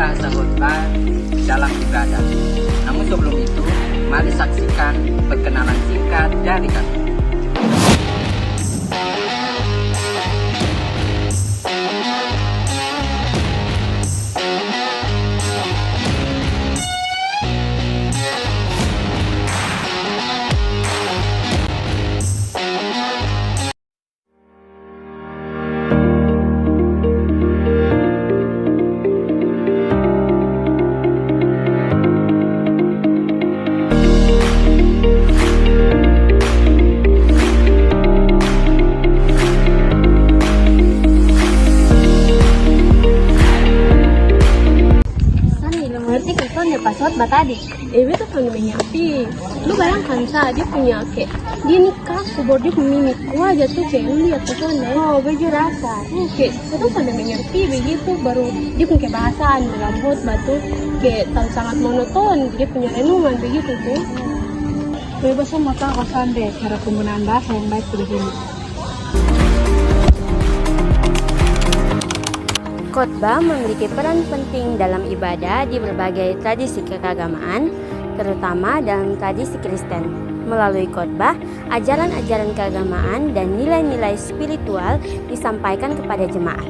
bahasa khotbah dalam ibadah. Namun sebelum itu, mari saksikan perkenalan singkat dari kami. Pas khotbah tadi, itu kan menyapi. Lu bayangkan saja dia punya kayak dia nikah, kubur dia mimik wajah tuh kayak lu lihat personnya. Oh, baju rasa. Oke, itu kan menyapi begitu baru dia punya bahasaan dalam khotbah tuh kayak sangat monoton. Dia punya renungan begitu tuh. Bebas mau tahu deh cara penggunaan bahasa yang baik di sini. Khotbah memiliki peran penting dalam ibadah di berbagai tradisi keagamaan, terutama dalam tradisi Kristen. Melalui khotbah, ajaran-ajaran keagamaan dan nilai-nilai spiritual disampaikan kepada jemaat.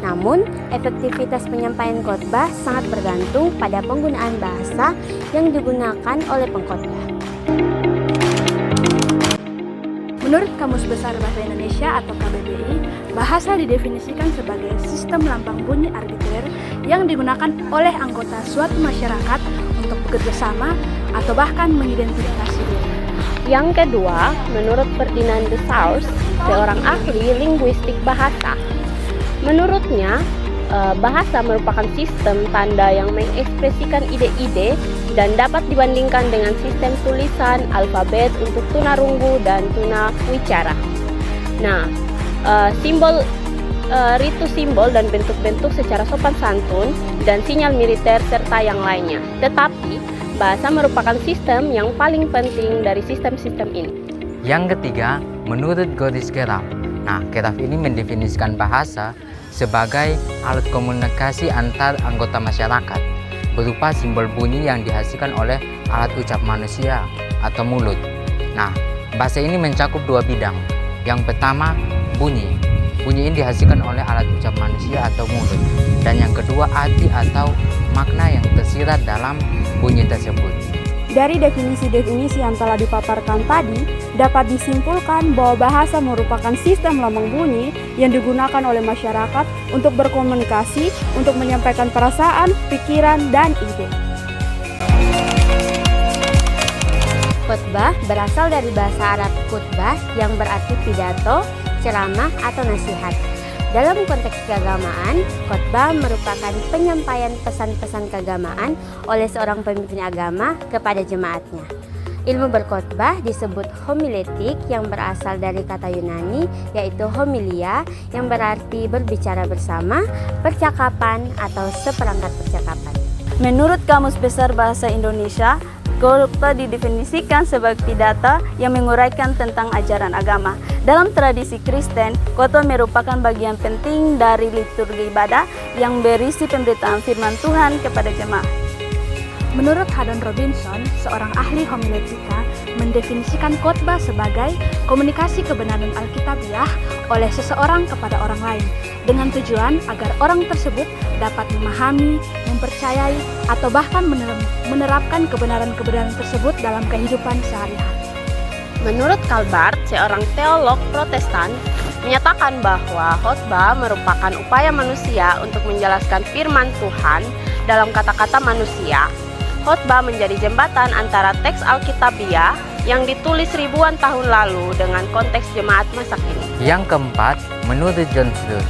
Namun, efektivitas penyampaian khotbah sangat bergantung pada penggunaan bahasa yang digunakan oleh pengkhotbah. Menurut Kamus Besar Bahasa Indonesia atau KBBI, bahasa didefinisikan sebagai sistem lambang bunyi arbitrer yang digunakan oleh anggota suatu masyarakat untuk bekerja sama atau bahkan mengidentifikasi diri. Yang kedua, menurut Ferdinand de Saussure, seorang ahli linguistik bahasa, menurutnya bahasa merupakan sistem tanda yang mengekspresikan ide-ide dan dapat dibandingkan dengan sistem tulisan alfabet untuk tunarunggu dan tunawicara. Nah, ritu simbol dan bentuk-bentuk secara sopan santun dan sinyal militer serta yang lainnya. Tetapi, bahasa merupakan sistem yang paling penting dari sistem-sistem ini. Yang ketiga, menurut Goris Geraf. Nah, Geraf ini mendefinisikan bahasa sebagai alat komunikasi antar anggota masyarakat, berupa simbol bunyi yang dihasilkan oleh alat ucap manusia atau mulut. Nah, bahasa ini mencakup dua bidang. Yang pertama, bunyi. Bunyi ini dihasilkan oleh alat ucap manusia atau mulut. Dan yang kedua, arti atau makna yang tersirat dalam bunyi tersebut. Dari definisi-definisi yang telah dipaparkan tadi, dapat disimpulkan bahwa bahasa merupakan sistem lambang bunyi yang digunakan oleh masyarakat untuk berkomunikasi, untuk menyampaikan perasaan, pikiran, dan ide. Khotbah berasal dari bahasa Arab khutbah yang berarti pidato, ceramah, atau nasihat. Dalam konteks keagamaan, khotbah merupakan penyampaian pesan-pesan keagamaan oleh seorang pemimpin agama kepada jemaatnya. Ilmu berkhotbah disebut homiletik yang berasal dari kata Yunani yaitu homilia yang berarti berbicara bersama, percakapan, atau seperangkat percakapan. Menurut Kamus Besar Bahasa Indonesia, khotbah didefinisikan sebagai pidato yang menguraikan tentang ajaran agama. Dalam tradisi Kristen, khotbah merupakan bagian penting dari liturgi ibadah yang berisi pemberitaan firman Tuhan kepada jemaat. Menurut Haddon Robinson, seorang ahli homiletika, mendefinisikan khotbah sebagai komunikasi kebenaran Alkitabiah oleh seseorang kepada orang lain, dengan tujuan agar orang tersebut dapat memahami, mempercayai, atau bahkan menerapkan kebenaran-kebenaran tersebut dalam kehidupan sehari-hari. Menurut Calvert, seorang teolog Protestan, menyatakan bahwa khotbah merupakan upaya manusia untuk menjelaskan firman Tuhan dalam kata-kata manusia. Khotbah menjadi jembatan antara teks Alkitabiah yang ditulis ribuan tahun lalu dengan konteks jemaat masa kini. Yang keempat, menurut John Stott.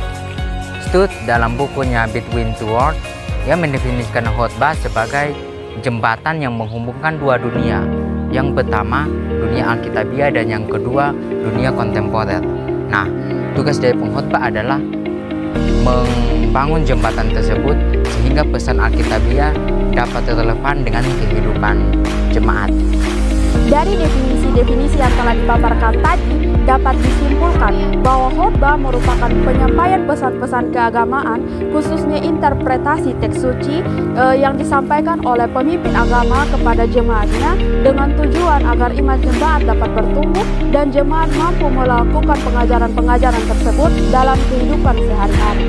Stott dalam bukunya Between Two Worlds, yang mendefinisikan khotbah sebagai jembatan yang menghubungkan dua dunia. Yang pertama, dunia Alkitabiah, dan yang kedua, dunia kontemporer. Nah, tugas dari pengkhotbah adalah membangun jembatan tersebut sehingga pesan Alkitabiah dapat relevan dengan kehidupan jemaat. Dari definisi-definisi yang telah dipaparkan tadi, dapat disimpulkan bahwa khotbah merupakan penyampaian pesan-pesan keagamaan, khususnya interpretasi teks suci yang disampaikan oleh pemimpin agama kepada jemaatnya dengan tujuan agar iman jemaat dapat bertumbuh dan jemaat mampu melakukan pengajaran-pengajaran tersebut dalam kehidupan sehari-hari.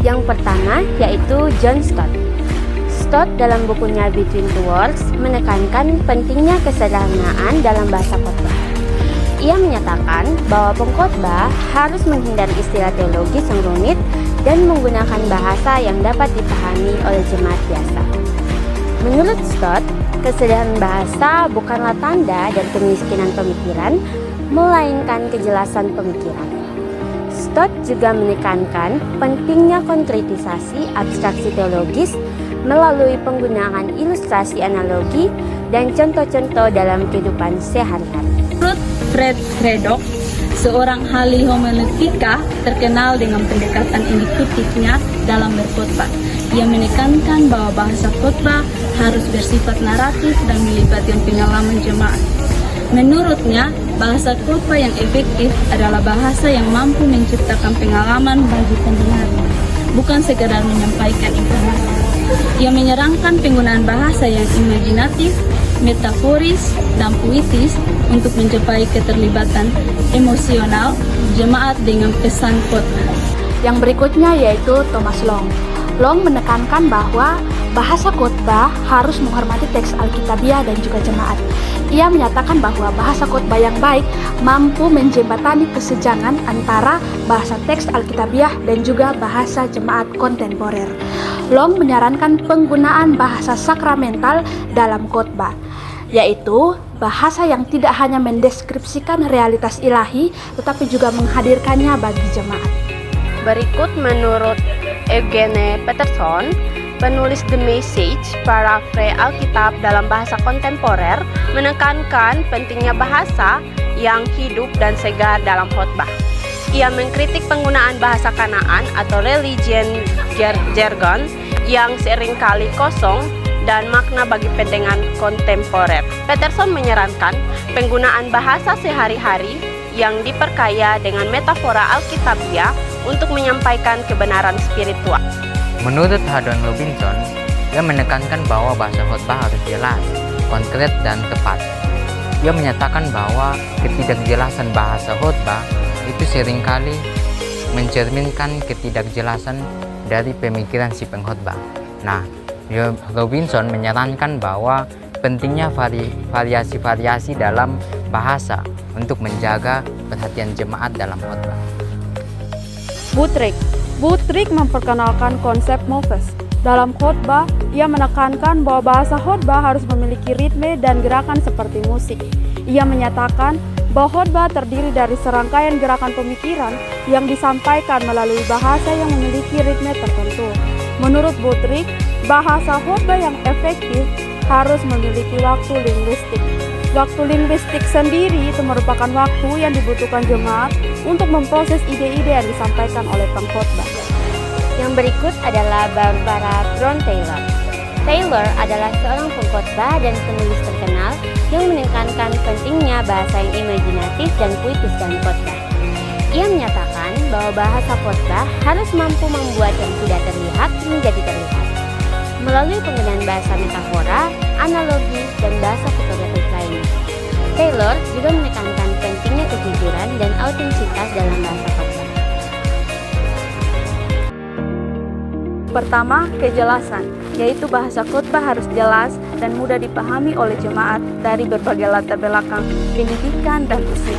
Yang pertama yaitu John Stott. Stott dalam bukunya Between Two Worlds menekankan pentingnya kesederhanaan dalam bahasa khotbah. Ia menyatakan bahwa pengkhotbah harus menghindari istilah teologis yang rumit dan menggunakan bahasa yang dapat dipahami oleh jemaat biasa. Menurut Stott, kesederhanaan bahasa bukanlah tanda dan kemiskinan pemikiran, melainkan kejelasan pemikiran. Stott juga menekankan pentingnya konkretisasi abstraksi teologis melalui penggunaan ilustrasi analogi dan contoh-contoh dalam kehidupan sehari-hari. Menurut Fred Craddock, seorang ahli homiletika terkenal dengan pendekatan induktifnya dalam berkhotbah. Ia menekankan bahwa bahasa khotbah harus bersifat naratif dan melibatkan pengalaman jemaat. Menurutnya, bahasa khotbah yang efektif adalah bahasa yang mampu menciptakan pengalaman bagi pendengarnya, bukan sekadar menyampaikan informasi. Ia menyarankan penggunaan bahasa yang imajinatif, metaforis, dan puitis untuk mencapai keterlibatan emosional jemaat dengan pesan khotbah. Yang berikutnya yaitu Thomas Long. Long menekankan bahwa bahasa khotbah harus menghormati teks Alkitabiah dan juga jemaat. Ia menyatakan bahwa bahasa khotbah yang baik mampu menjembatani kesenjangan antara bahasa teks Alkitabiah dan juga bahasa jemaat kontemporer. Long menyarankan penggunaan bahasa sakramental dalam khotbah, yaitu bahasa yang tidak hanya mendeskripsikan realitas ilahi, tetapi juga menghadirkannya bagi jemaat. Berikut menurut Eugene Peterson, penulis The Message, paraphrase Alkitab dalam bahasa kontemporer, menekankan pentingnya bahasa yang hidup dan segar dalam khotbah. Ia mengkritik penggunaan bahasa Kanaan atau religion jargon yang seringkali kosong dan makna bagi pendengar kontemporer. Peterson menyarankan penggunaan bahasa sehari-hari yang diperkaya dengan metafora Alkitabiah untuk menyampaikan kebenaran spiritual. Menurut Haddon Robinson, ia menekankan bahwa bahasa khotbah harus jelas, konkret, dan tepat. Ia menyatakan bahwa ketidakjelasan bahasa khotbah itu seringkali mencerminkan ketidakjelasan dari pemikiran si pengkhotbah. Nah, Robinson menyarankan bahwa pentingnya variasi-variasi dalam bahasa untuk menjaga perhatian jemaat dalam khotbah. Buttrick memperkenalkan konsep moves. Dalam khotbah, ia menekankan bahwa bahasa khotbah harus memiliki ritme dan gerakan seperti musik. Ia menyatakan bahwa khotbah terdiri dari serangkaian gerakan pemikiran yang disampaikan melalui bahasa yang memiliki ritme tertentu. Menurut Buttrick, bahasa khotbah yang efektif harus memiliki waktu linguistik. Waktu linguistik sendiri itu merupakan waktu yang dibutuhkan jemaat untuk memproses ide-ide yang disampaikan oleh pengkhotbah. Yang berikut adalah Barbara Brown Taylor. Taylor adalah seorang pengkhotbah dan penulis terkenal yang menekankan pentingnya bahasa yang imajinatif dan puitis dalam khotbah. Ia menyatakan bahwa bahasa khotbah harus mampu membuat yang tidak terlihat menjadi terlihat. Melalui penggunaan bahasa metafora, analogi, dan bahasa figuratif lainnya. Taylor juga menekankan pentingnya kejujuran dan autentisitas dalam bahasa khotbah. Pertama, kejelasan, yaitu bahasa khotbah harus jelas dan mudah dipahami oleh jemaat dari berbagai latar belakang pendidikan dan usia.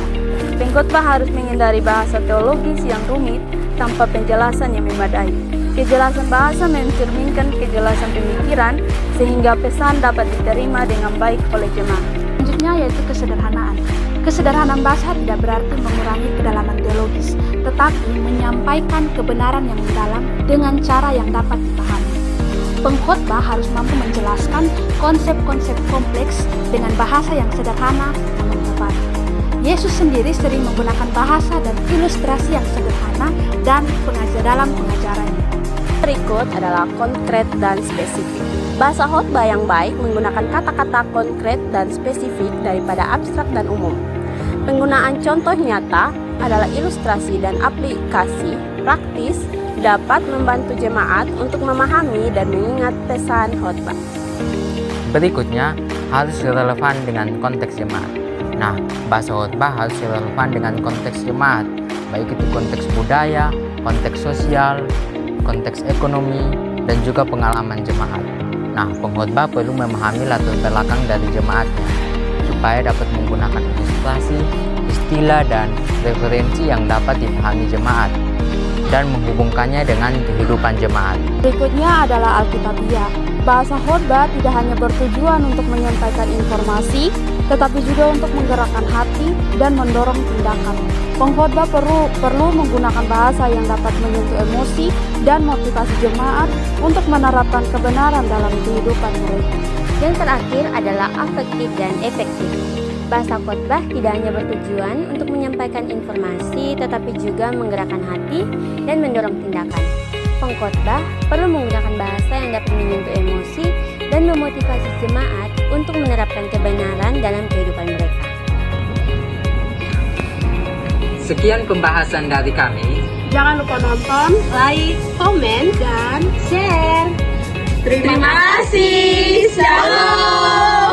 Pengkhotbah harus menghindari bahasa teologis yang rumit tanpa penjelasan yang memadai. Kejelasan bahasa mencerminkan kejelasan pemikiran sehingga pesan dapat diterima dengan baik oleh jemaat. Selanjutnya yaitu kesederhanaan. Kesederhanaan bahasa tidak berarti mengurangi kedalaman teologis, tetapi menyampaikan kebenaran yang mendalam dengan cara yang dapat dipahami. Pengkhotbah harus mampu menjelaskan konsep-konsep kompleks dengan bahasa yang sederhana namun tepat. Yesus sendiri sering menggunakan bahasa dan ilustrasi yang sederhana dan dalam pengajarannya. berikut adalah konkret dan spesifik. Bahasa khotbah yang baik menggunakan kata-kata konkret dan spesifik daripada abstrak dan umum. Penggunaan contoh nyata adalah ilustrasi dan aplikasi praktis dapat membantu jemaat untuk memahami dan mengingat pesan khotbah. Berikutnya, harus relevan dengan konteks jemaat. Nah, bahasa khotbah harus relevan dengan konteks jemaat, baik itu konteks budaya, konteks sosial, konteks ekonomi, dan juga pengalaman jemaat. Nah, pengkhotbah perlu memahami latar belakang dari jemaatnya, supaya dapat menggunakan ilustrasi, istilah, dan referensi yang dapat dipahami jemaat, dan menghubungkannya dengan kehidupan jemaat. Berikutnya adalah Alkitabiah. Bahasa khotbah tidak hanya bertujuan untuk menyampaikan informasi, tetapi juga untuk menggerakkan hati dan mendorong tindakan. Pengkhotbah perlu menggunakan bahasa yang dapat menyentuh emosi dan motivasi jemaat untuk menerapkan kebenaran dalam kehidupan mereka. Yang terakhir adalah afektif dan efektif. Bahasa khotbah tidak hanya bertujuan untuk menyampaikan informasi, tetapi juga menggerakkan hati dan mendorong tindakan. Pengkhotbah perlu menggunakan bahasa yang dapat menyentuh emosi dan memotivasi jemaat untuk menerapkan kebenaran dalam kehidupan mereka. Sekian pembahasan dari kami. Jangan lupa nonton, like, komen, dan share. Terima kasih. Shalom.